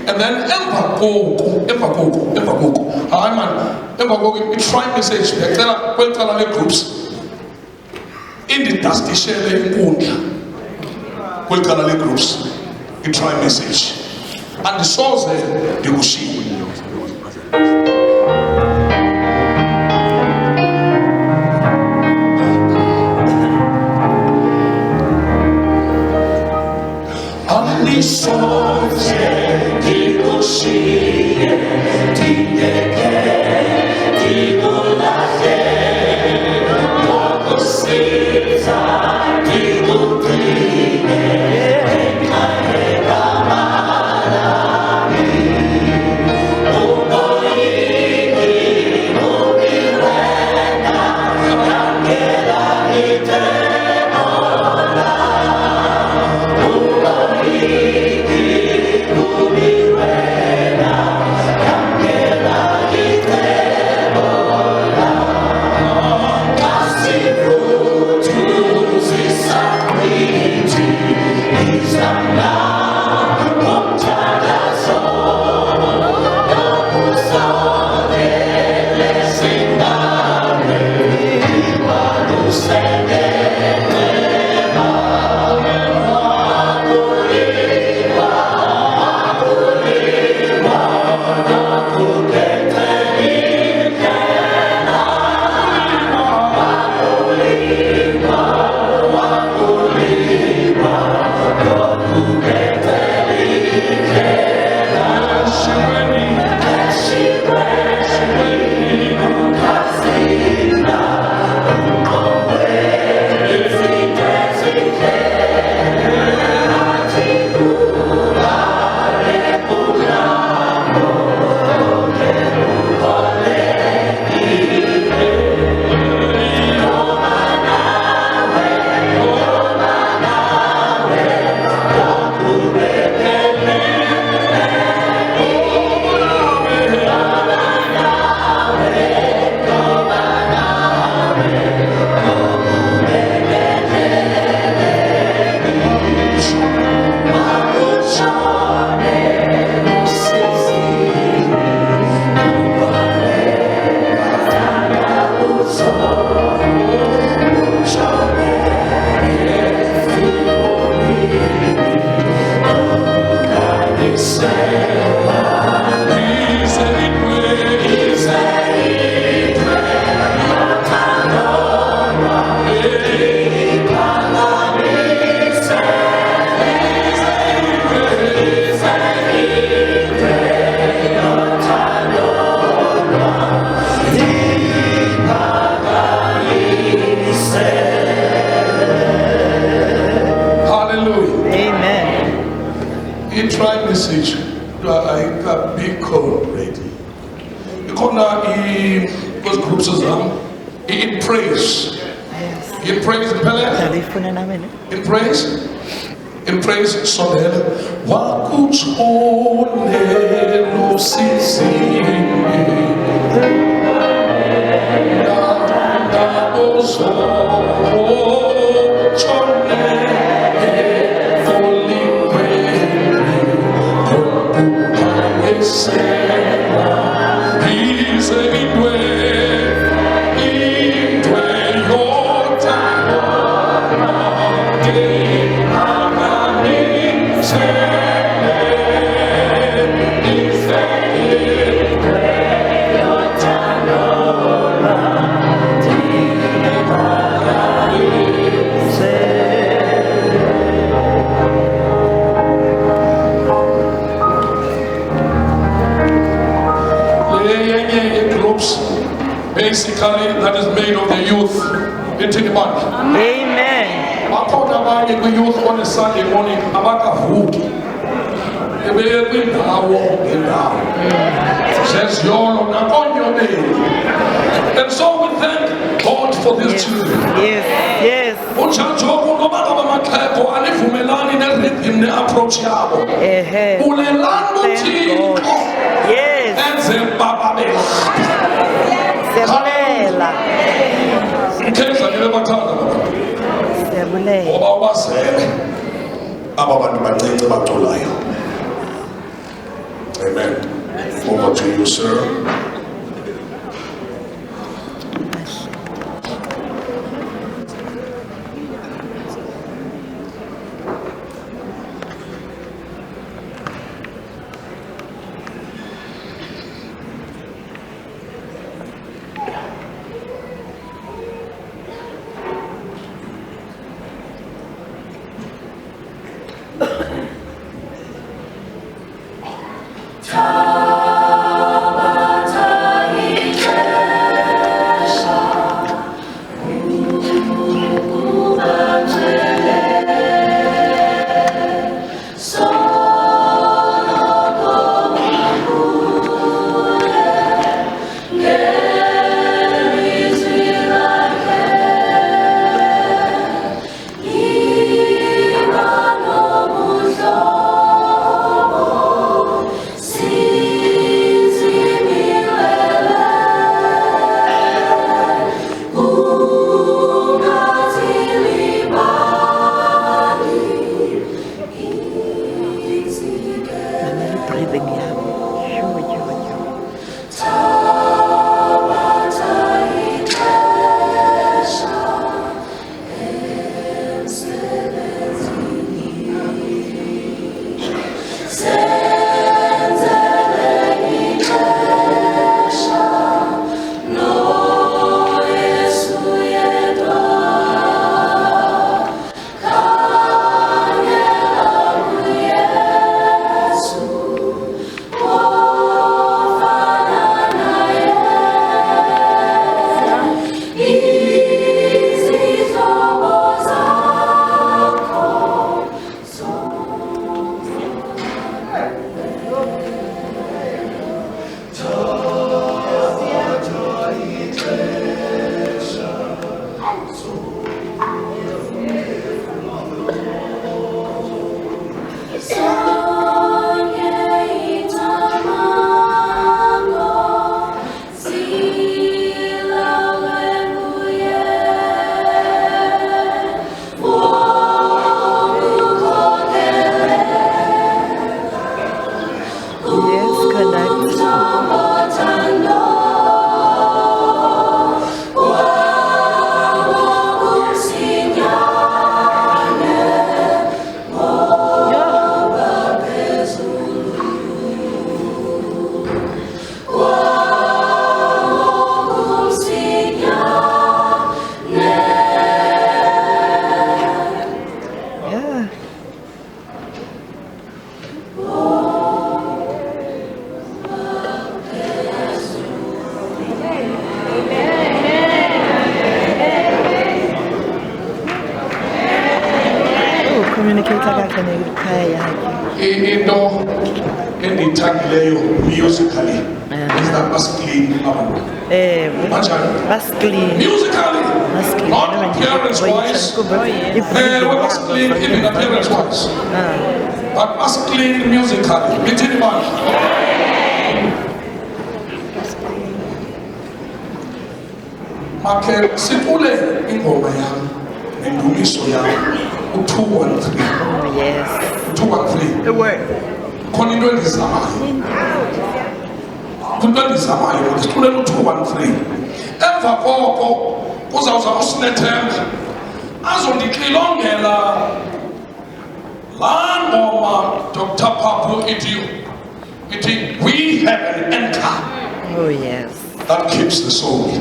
And then we try message the groups in the dusty shell groups we try message and the source the Ushi. Now try message a big call ready. Because groups in praise. In praise, in praise. In praise, Sonel. Wakuchone no sisi. Da ozo chone folingwe. Kopuka esela. He's a idwe yota. Basically, that is made of the youth. Amen. The youth on a Sunday morning, says on your name. And so we thank God for these children. Yes. Amen. Over to you, sir. communicate kahle yakhe. Into endiyithandileyo musically is that masculine abantu. Masculine. Musically, Masculine. not appearance-wise. Masculine even appearance-wise. But masculine musically. Mithini manje? Makhe sicule ingoma yami nendumiso yami u-213. Oh yes. 213. The word. Khona into endizamayo. Into endizamayo siculela u-213. Emva koko kuzawuza uSinethemba azondixilongela laa ngoma Dr. Papu ithi we have an anchor. Oh yes. That keeps the soul. Oh yes.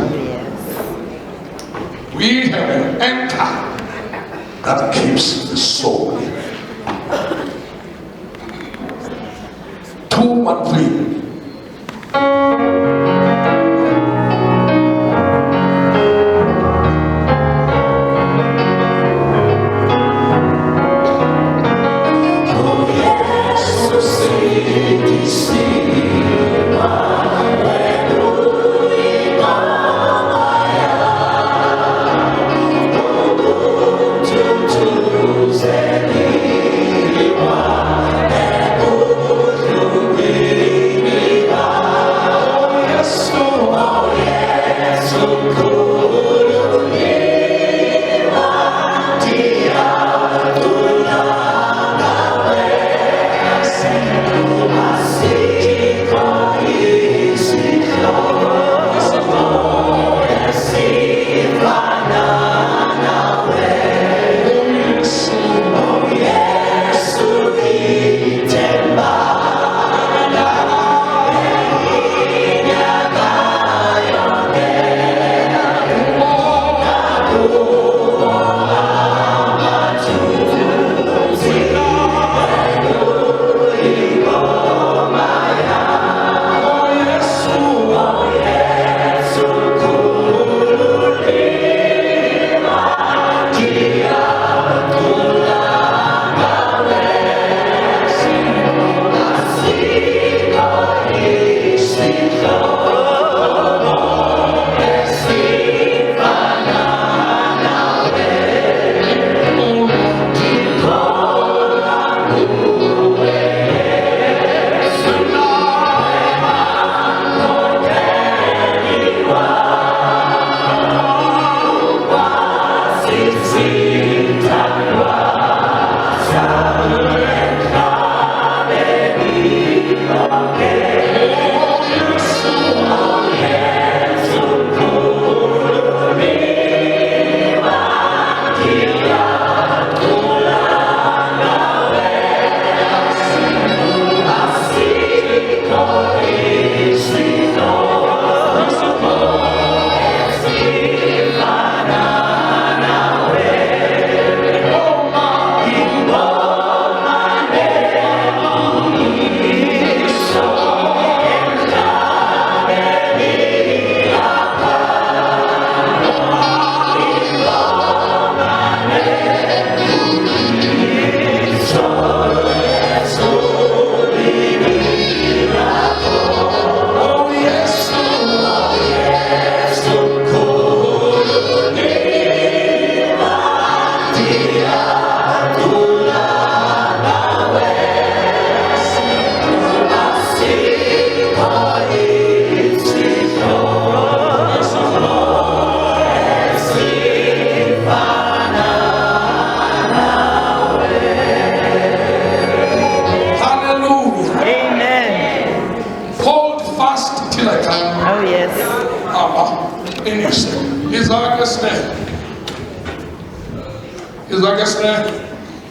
We have an anchor that keeps the soul. 213.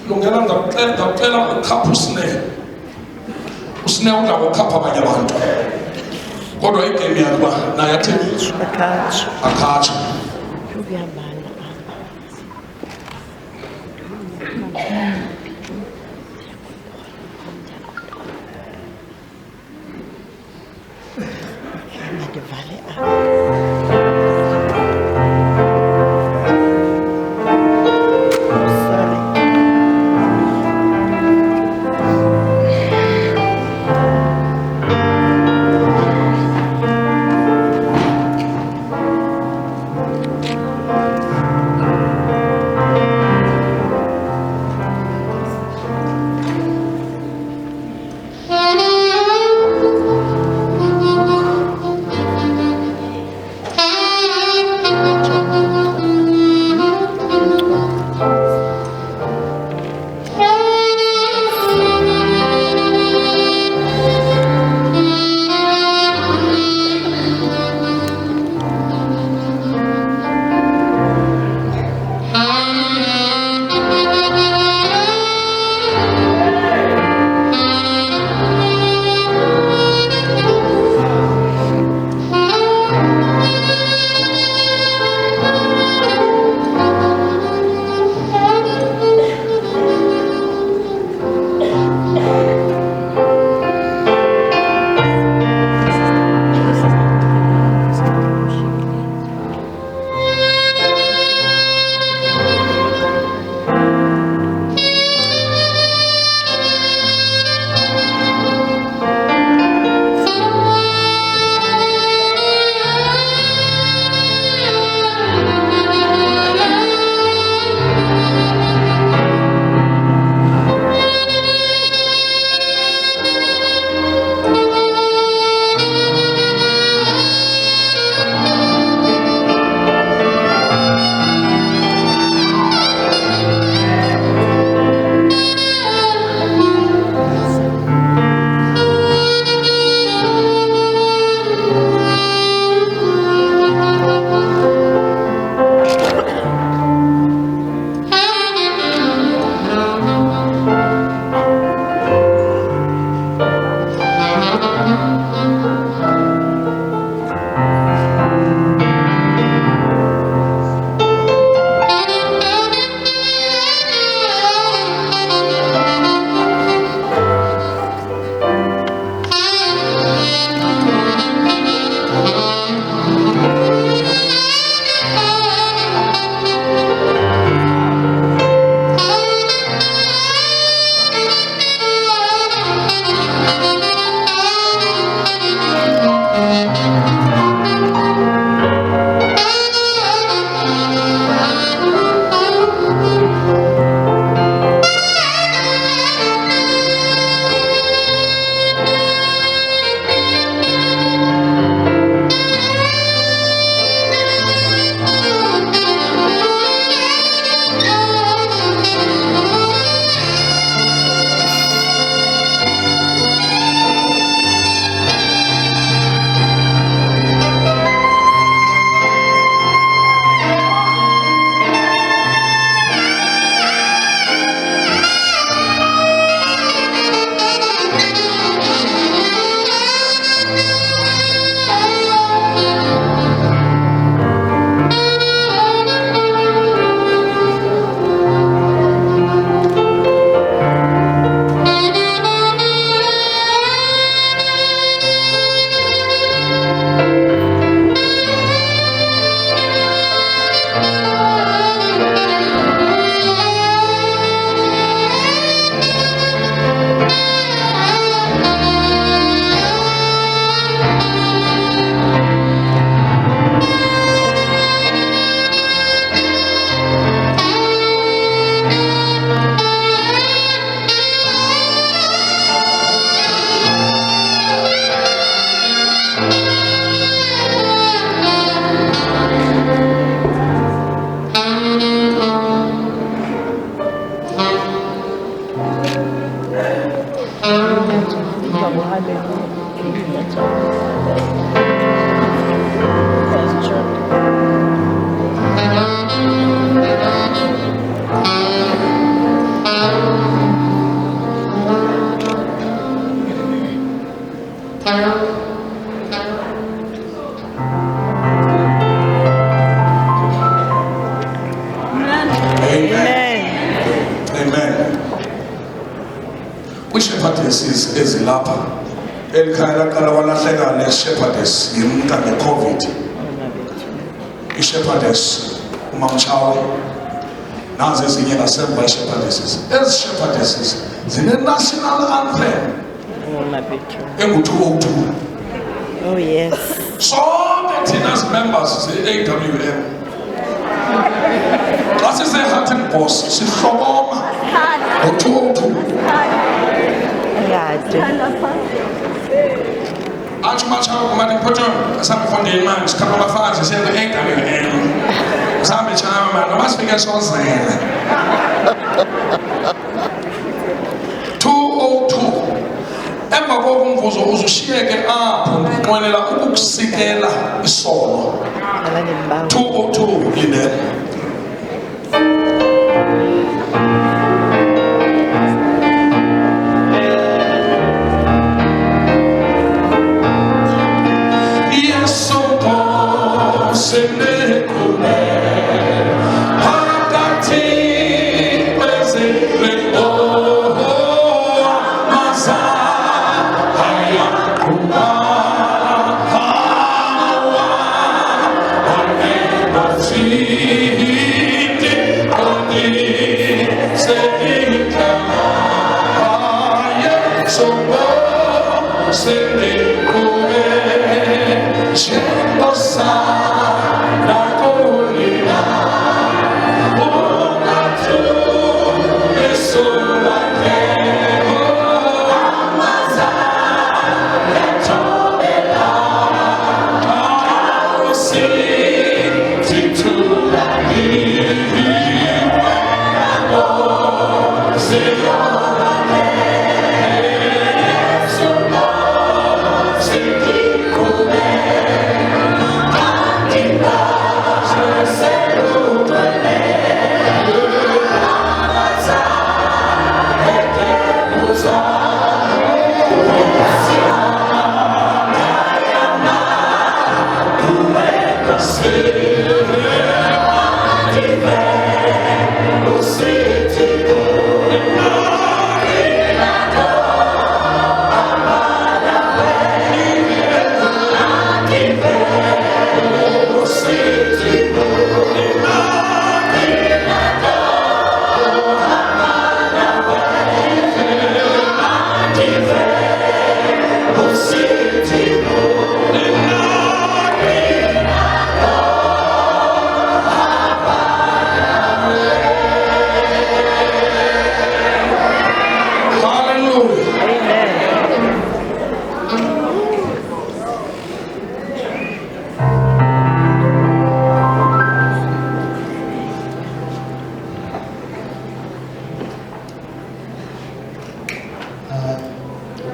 lungela ndacela ukhapha usine udla ngokhapha abanye abantu kodwa igame yakhe uba naye athini akhatsha Shepherdess ezilapha elikhaya laqala walahleka ne-shepherdess yimka nge-COVID. I-shepherdess uMamchawe nazi ezinye ngasemva i-shepherdesses. Ezi shepherdesses zine-national anthem engu-202. Oh yes. Sonke thina members ze-AWM xa sise-Hartenbos sihlokoma ngo-202. Athi Machawe kumade photho asambe fondeni manje sikhamba abafazi siyenze AWM. Usambe chawe manje noma sifike sozela. 202. Emva kokumvuzo uzushiyeke apho ngiqonela ukukusikela isono. 202 ine.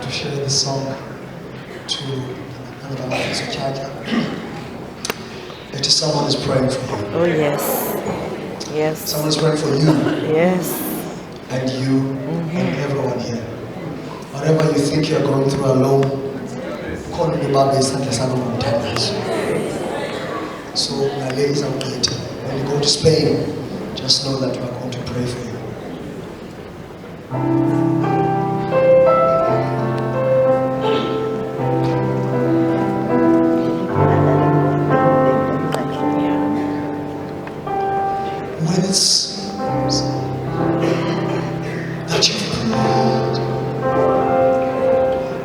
To share this song to another officer charge. It is someone is praying for you. Oh yes. Yes. Someone is praying for you. Yes. And you and everyone here. Whatever you think you are going through alone, call me Baba Santa Salomon Tamas. So my ladies and gentlemen, when you go to Spain, just know that we are going to pray for you. When it seems that you've prayed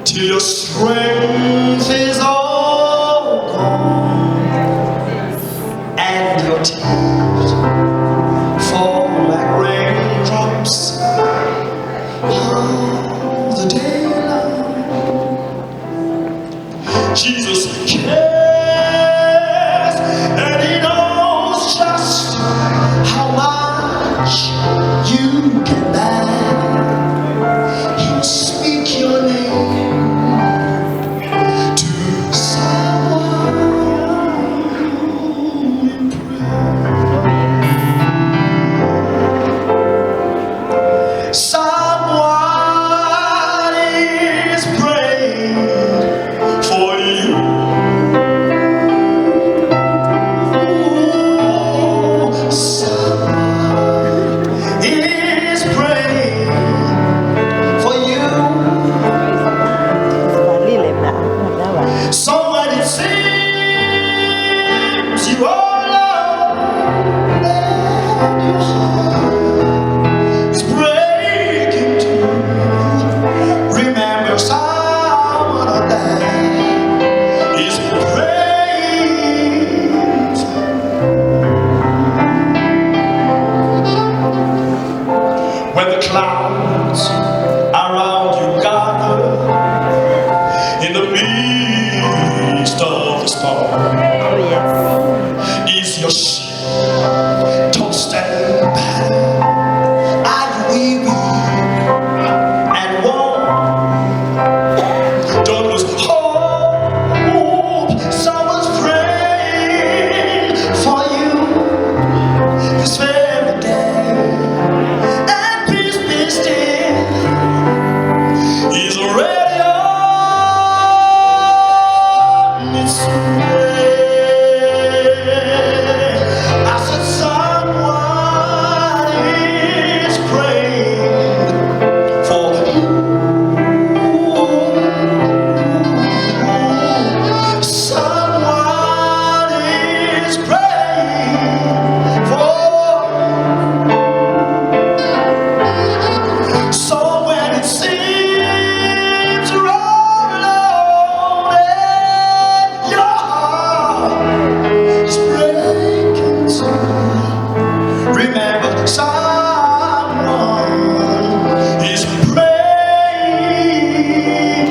till your strength is all gone and your tears fall like raindrops all the day long. Jesus cares and He knows just how much you can bear. He will speak your name clouds around you gather in the midst of the storm. Oh, yes. Is your ship tossed and battered? Are you weary and worn? Don't lose hope. Someone's praying for you this very day. And peace be still. He's already on its way. I said someone is praying for you. Someone is praying for you. So when it seems you're all alone and your heart is breaking too, remember someone is praying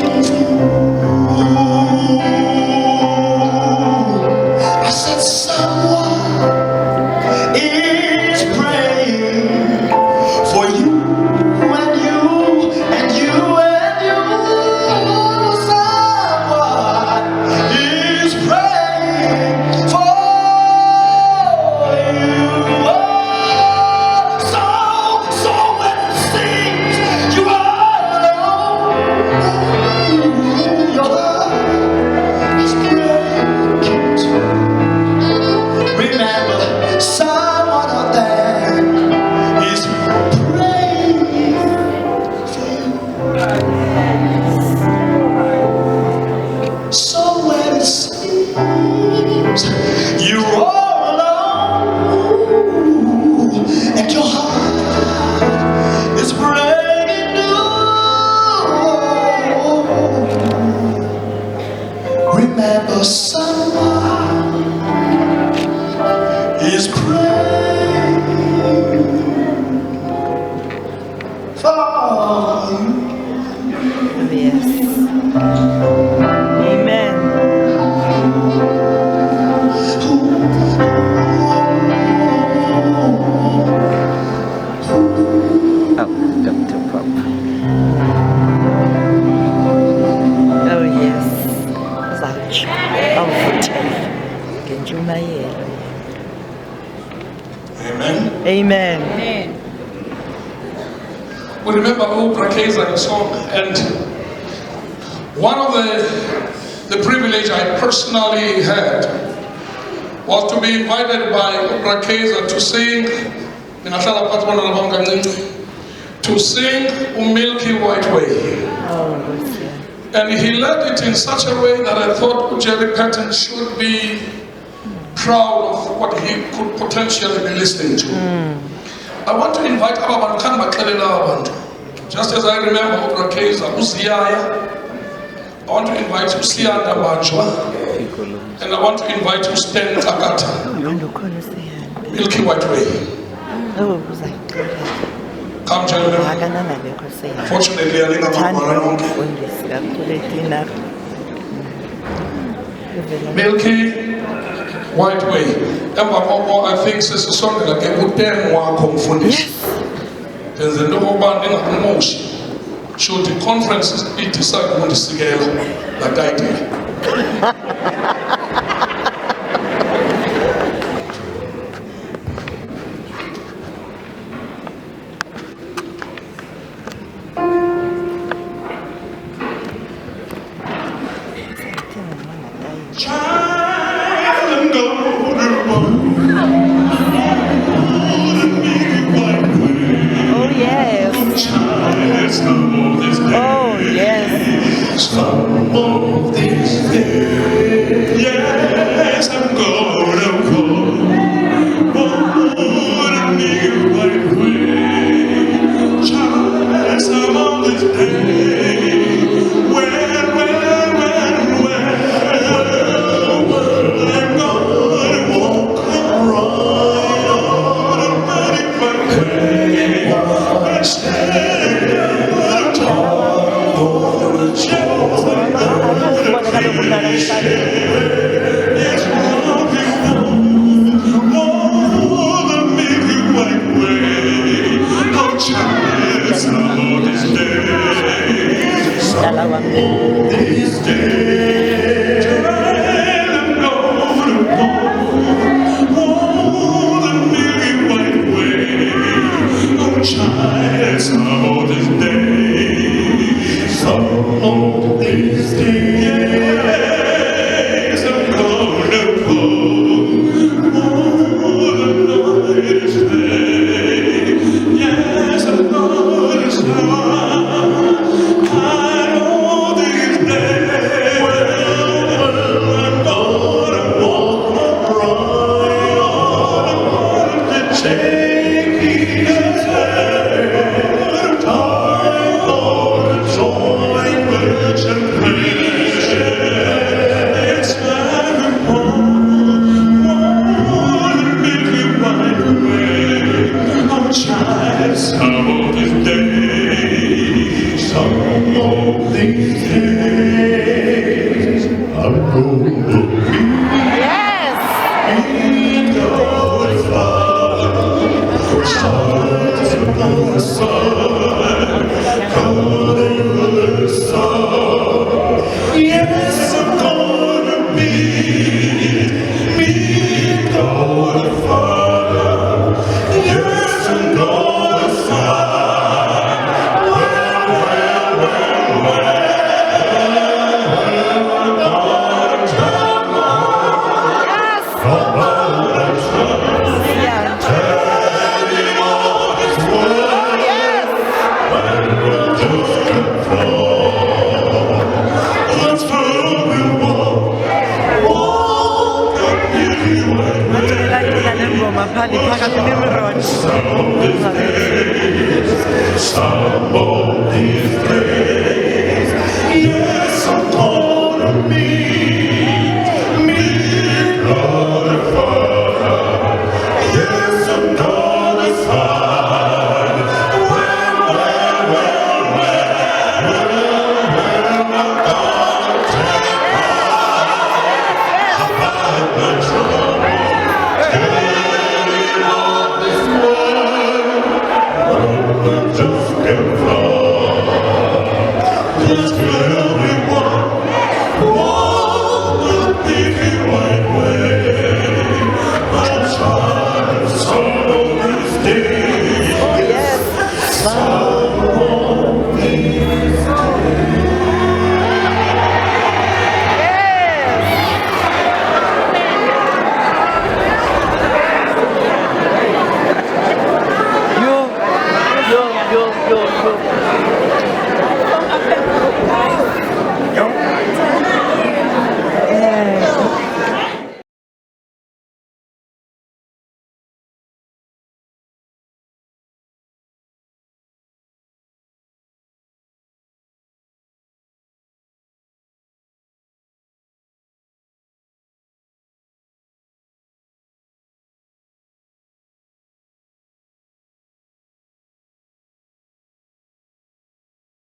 for you. I said someone is praying for you and you and you and you. Someone is praying for you. So when it seems you are alone, your heart is breaking too. Remember, someone out there is praying for you. So when it seems you're all alone and your heart is breaking through, remember someone is praying for you. Oh, yes. Amen. Oh, Dr. Pop. Oh, yes. Such a Genjumayelo. Amen. Amen. We remember Oprah Kaiser song, and one of the privilege I personally had was to be invited by Oprah Kaiser to sing to sing Milky White Way. Oh, yes. And he led it in such a way that I thought Jerry Patton should be proud of what he could potentially be listening to. I want to invite abantu, just as I remember Oprah Kaiser, Uziyaya. I want to invite Usiyanda Banjwa, and I want to invite Stan Takata. Milky White Way. Oh, like Come, gentlemen. Fortunately, I think I'm Milky White Way. I think this is something like a good damn one confundation. There's a no band in a promotion. Should the conferences be decided on the scale like I did? Oh, yes. Oh, yes. Some of this day, yes, I'm gonna go on a new white way. Child, some of this day, when, I'm gonna walk right on a mighty way. Akazibonakala ubudala emhlabeni. Dala wami. Somebody's grace.